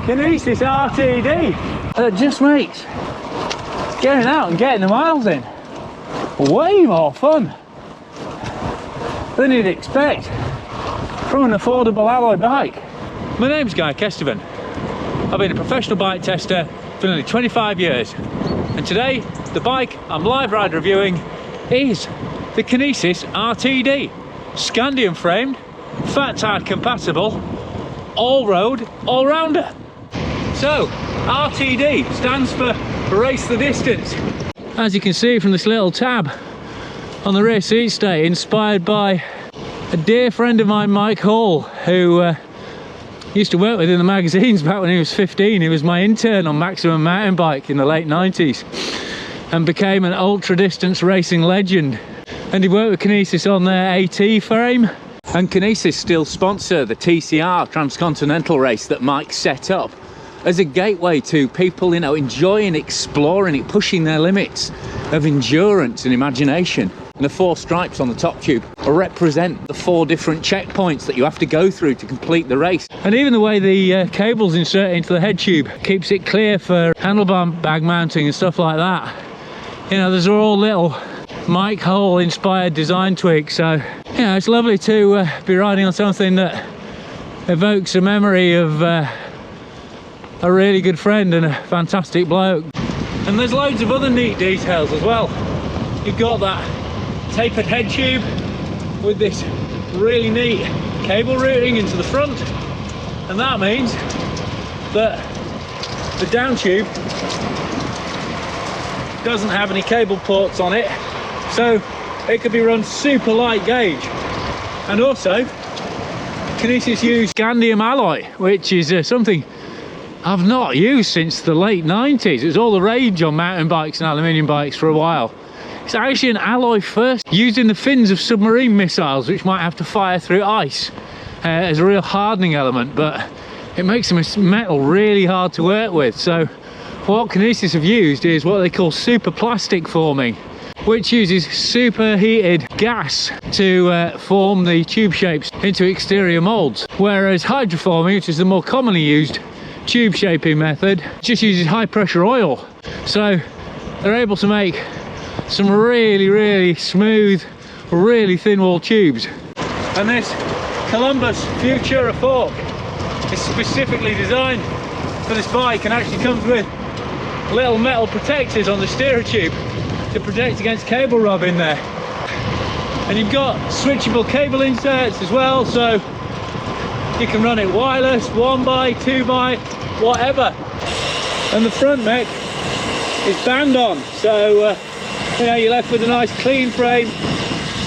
Kinesis RTD that just makes getting out and getting the miles in way more fun than you'd expect from an affordable alloy bike. My name's Guy Kestevan. I've been a professional bike tester for nearly 25 years, and today the bike I'm live ride reviewing is the Kinesis RTD, Scandium framed, fat tire compatible, all road, all rounder. So RTD stands for Race the Distance. As you can see from this little tab on the rear seat stay, inspired by a dear friend of mine, Mike Hall, who used to work with in the magazines back when he was 15. He was my intern on Maximum Mountain Bike in the late 90s and became an ultra distance racing legend. And he worked with Kinesis on their AT frame. And Kinesis still sponsor the TCR Transcontinental race that Mike set up as a gateway to people, you know, enjoying, exploring it, pushing their limits of endurance and imagination. And the 4 stripes on the top tube represent the 4 different checkpoints that you have to go through to complete the race. And even the way the cables insert into the head tube keeps it clear for handlebar bag mounting and stuff like that. You know, those are all little Mike Hole inspired design tweaks. So, you know, it's lovely to be riding on something that evokes a memory of a really good friend and a fantastic bloke. And there's loads of other neat details as well. You've got that tapered head tube with this really neat cable routing into the front, and that means that the down tube doesn't have any cable ports on it, so it could be run super light gauge. And also Kinesis used Scandium alloy, which is something I've not used since the late 90s. It was all the rage on mountain bikes and aluminium bikes for a while. It's actually an alloy first used in the fins of submarine missiles, which might have to fire through ice as a real hardening element, but it makes the metal really hard to work with. So what Kinesis have used is what they call super plastic forming, which uses superheated gas to form the tube shapes into exterior molds, whereas hydroforming, which is the more commonly used tube shaping method, just uses high pressure oil. So they're able to make some really smooth, really thin wall tubes. And this Columbus Futura fork is specifically designed for this bike and actually comes with little metal protectors on the steerer tube to protect against cable rub in there. And you've got switchable cable inserts as well, so you can run it wireless, 1x, 2x, whatever. And the front mech is band on, so you know, you're left with a nice clean frame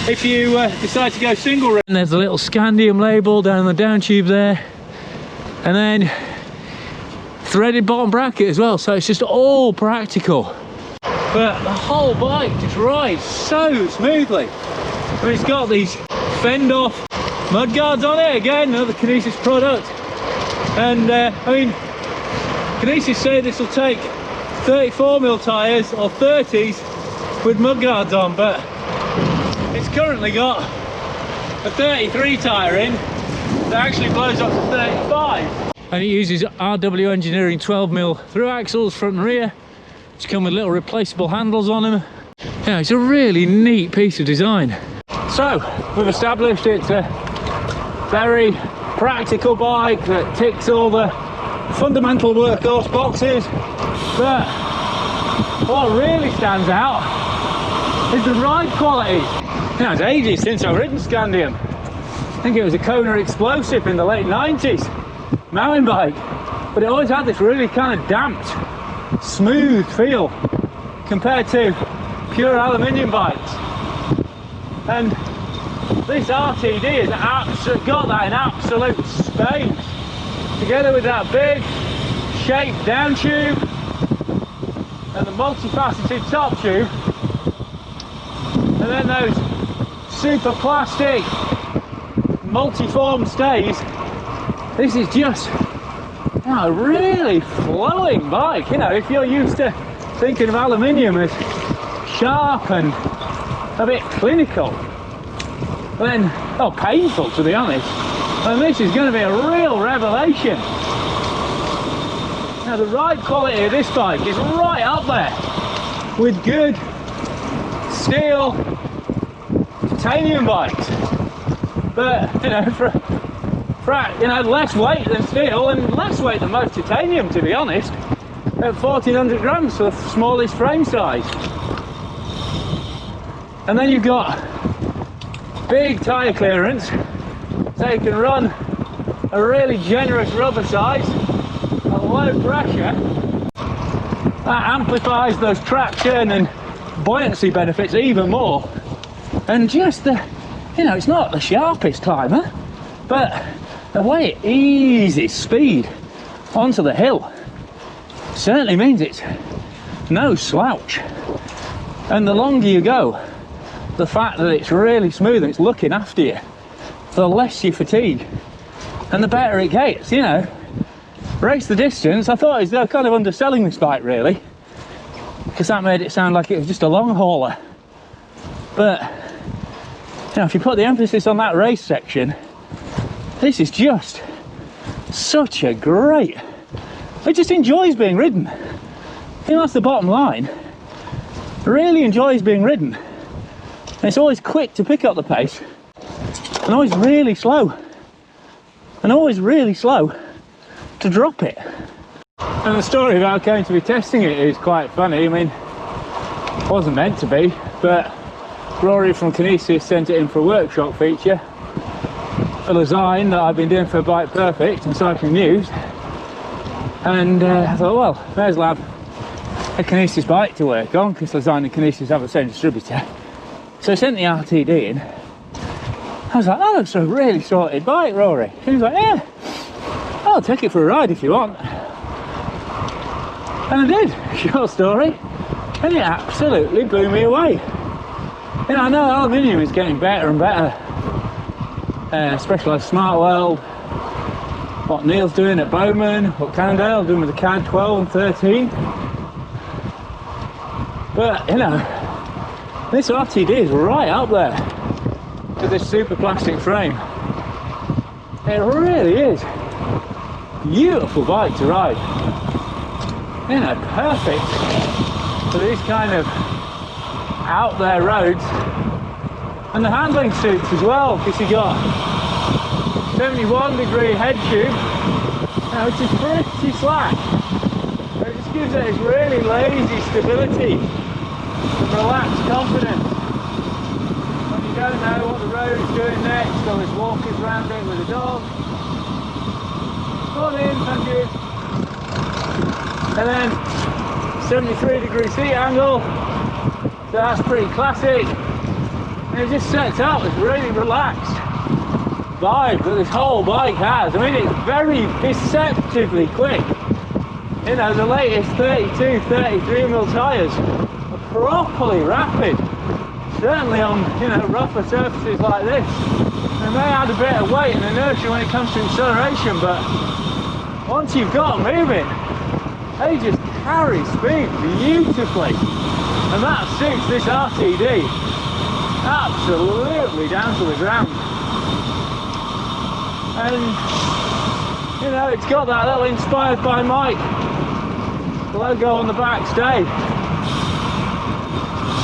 if you decide to go single rail. And there's a little Scandium label down the down tube there, and then threaded bottom bracket as well, so it's just all practical. But the whole bike just rides so smoothly. I mean, it's got these fend off mud guards on it, again another Kinesis product. And I mean, Kinesis say this will take 34mm tyres or 30s with mud guards on, but it's currently got a 33 tyre in that actually blows up to 35. And it uses RW Engineering 12mm through axles front and rear, which come with little replaceable handles on them. Yeah, it's a really neat piece of design. So we've established it's a very practical bike that ticks all the fundamental workhorse boxes, but what really stands out is the ride quality. You know, it's ages since I've ridden Scandium. I think it was a Kona Explosive in the late 90s, mountain bike, but it always had this really kind of damped, smooth feel compared to pure aluminium bikes. And this RTD has got that in absolute spades, together with that big shaped down tube and the multifaceted top tube, and then those super plastic multi-form stays. This is just, you know, a really flowing bike. You know, if you're used to thinking of aluminium as sharp and a bit clinical, then, oh, painful to be honest, and this is going to be a real revelation. Now the ride quality of this bike is right up there with good steel titanium bikes, but you know, for you know, less weight than steel and less weight than most titanium, to be honest, at 1400 grams for the smallest frame size. And then you've got big tyre clearance, so you can run a really generous rubber size at low pressure. That amplifies those traction and buoyancy benefits even more. And just the, you know, it's not the sharpest climber, but the way it eases speed onto the hill certainly means it's no slouch. And the longer you go, the fact that it's really smooth and it's looking after you, the less you fatigue and the better it gets, you know. Race the distance, I thought they were kind of underselling this bike really, because that made it sound like it was just a long hauler. But you know, if you put the emphasis on that race section, this is just such a great, it just enjoys being ridden. You know, that's the bottom line. It really enjoys being ridden. And it's always quick to pick up the pace, and always really slow, and always really slow to drop it. And the story of how I came to be testing it is quite funny. I mean, it wasn't meant to be, but Rory from Kinesis sent it in for a workshop feature, a design that I've been doing for Bike Perfect and Cycling News, and I thought, well, may as well have a Kinesis bike to work on, because Design and Kinesis have the same distributor. So I sent the RTD in. I was like, oh, that's a really sorted bike, Rory. And he was like, yeah, I'll take it for a ride if you want. And I did, short story, and it absolutely blew me away. You know, I know aluminium is getting better and better. Specialised Smart Weld, what Neil's doing at Bowman, what Cannondale doing with the CAD 12 and 13. But, you know, this RTD is right up there with this super plastic frame. It really is. Beautiful bike to ride. You know, perfect for these kind of out there roads. And the handling suits as well, because you got 71-degree head tube, you know, which is pretty slack. It just gives it this really lazy stability and relaxed confidence. When you don't know what the road is doing next, or there's walkers around it with a dog. Pull in, thank you. And then 73-degree seat angle, so that's pretty classic. And it just sets up this really relaxed vibe that this whole bike has. I mean, it's very deceptively quick. You know, the latest 32, 33mm tyres are properly rapid. Certainly on, you know, rougher surfaces like this. They may add a bit of weight and inertia when it comes to acceleration, but once you've got them moving, they just carry speed beautifully. And that suits this RTD absolutely down to the ground. And you know, it's got that little inspired by Mike logo on the back stay.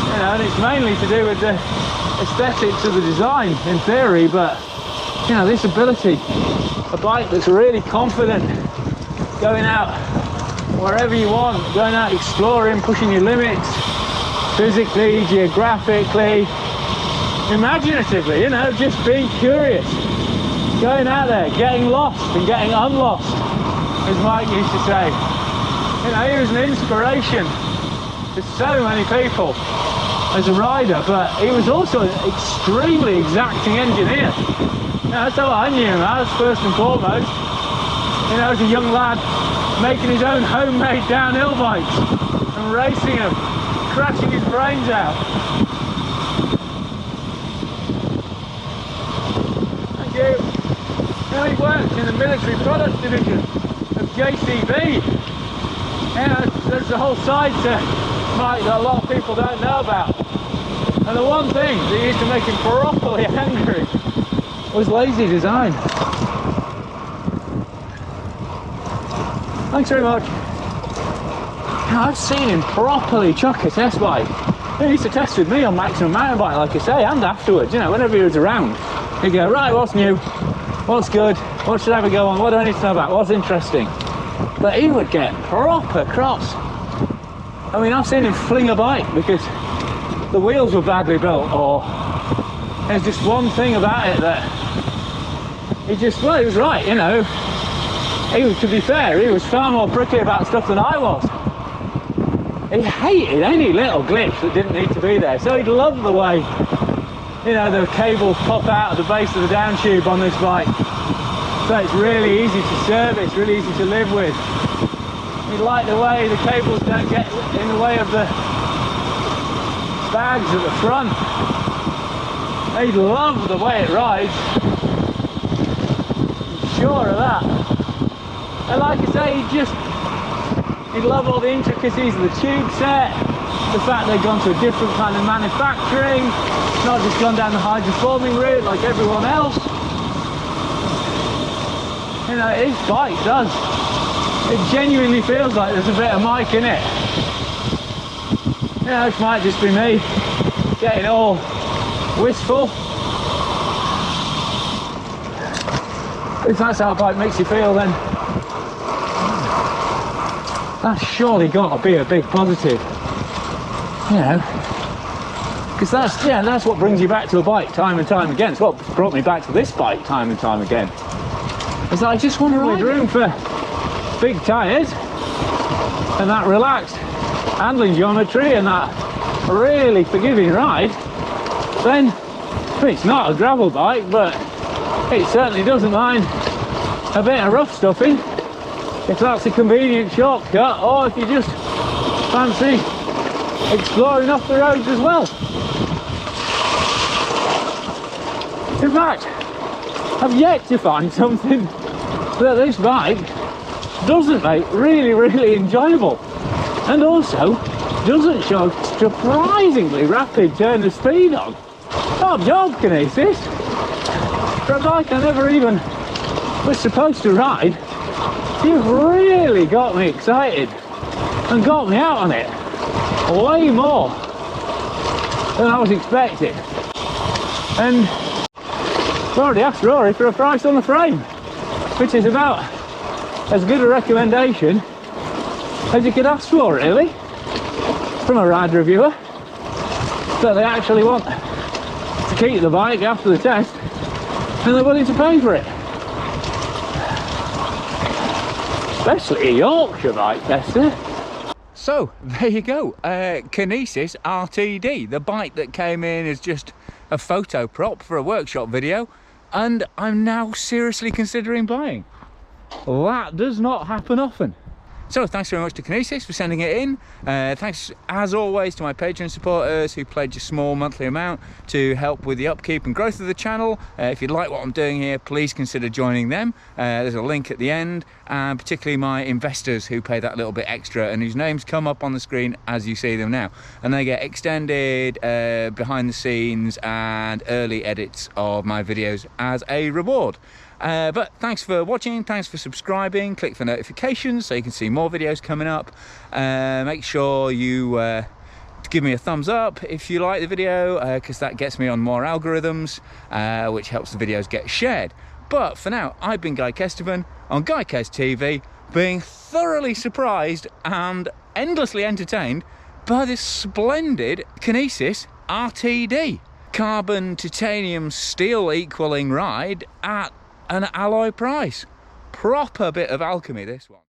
You know, and it's mainly to do with the aesthetics of the design in theory, but you know, this ability, a bike that's really confident, going out wherever you want, going out exploring, pushing your limits physically, geographically, imaginatively, you know, just being curious, going out there, getting lost and getting unlost, as Mike used to say. You know, he was an inspiration to so many people as a rider, but he was also an extremely exacting engineer. You know, that's how I knew him as, first and foremost. You know, as a young lad, making his own homemade downhill bikes and racing them, crashing his brains out. You know, he worked in the military products division of JCB. Yeah, there's a whole side to Mike that a lot of people don't know about. And the one thing that used to make him properly angry was lazy design. Thanks very much. I've seen him properly chuck a test bike. He used to test with me on maximum mountain bike, like I say, and afterwards, you know, whenever he was around. He'd go, right, what's new? What's good? What should I have a go on? What do I need to know about? What's interesting? But he would get proper cross. I mean, I've seen him fling a bike because the wheels were badly built, or there's just one thing about it that he just, well, he was right, you know. To be fair, he was far more prickly about stuff than I was. He hated any little glitch that didn't need to be there. So he'd love the way, you know, the cables pop out of the base of the down tube on this bike. So it's really easy to service, really easy to live with. He'd like the way the cables don't get in the way of the bags at the front. He'd love the way it rides. I'm sure of that. And like I say, he'd love all the intricacies of the tube set, the fact they'd gone to a different kind of manufacturing, not just gone down the hydroforming route like everyone else. You know, his bike does. It genuinely feels like there's a bit of mic in it. You know, this might just be me getting all wistful. If that's how a bike makes you feel, then that's surely got to be a big positive. You know, because that's what brings you back to a bike time and time again. It's what brought me back to this bike time and time again. Is that I just want to ride room for big tyres and that relaxed handling geometry and that really forgiving ride. Then, I mean, it's not a gravel bike, but it certainly doesn't mind a bit of rough stuffing if that's a convenient shortcut, or if you just fancy exploring off the roads as well. In fact, I've yet to find something that this bike doesn't make really enjoyable, and also doesn't show surprisingly rapid turn of speed on. Top job, Kinesis. For a bike I never even was supposed to ride, you've really got me excited and got me out on it way more than I was expecting. And I've already asked Rory for a price on the frame, which is about as good a recommendation as you could ask for, really, from a ride reviewer, that they actually want to keep the bike after the test and they're willing to pay for it. Especially a Yorkshire bike tester. So there you go, Kinesis RTD, the bike that came in as just a photo prop for a workshop video, and I'm now seriously considering buying. That does not happen often. So thanks very much to Kinesis for sending it in. Thanks as always to my Patreon supporters who pledge a small monthly amount to help with the upkeep and growth of the channel. If you like what I'm doing here, please consider joining them. There's a link at the end, and particularly my investors who pay that little bit extra and whose names come up on the screen as you see them now. And they get extended behind the scenes and early edits of my videos as a reward. But thanks for watching, thanks for subscribing, click for notifications so you can see more videos coming up. Make sure you give me a thumbs up if you like the video, because that gets me on more algorithms, which helps the videos get shared. But for now, I've been Guy Kesterman on Guy Kes TV, being thoroughly surprised and endlessly entertained by this splendid Kinesis RTD. Carbon titanium steel equaling ride at an alloy price. Proper bit of alchemy, this one.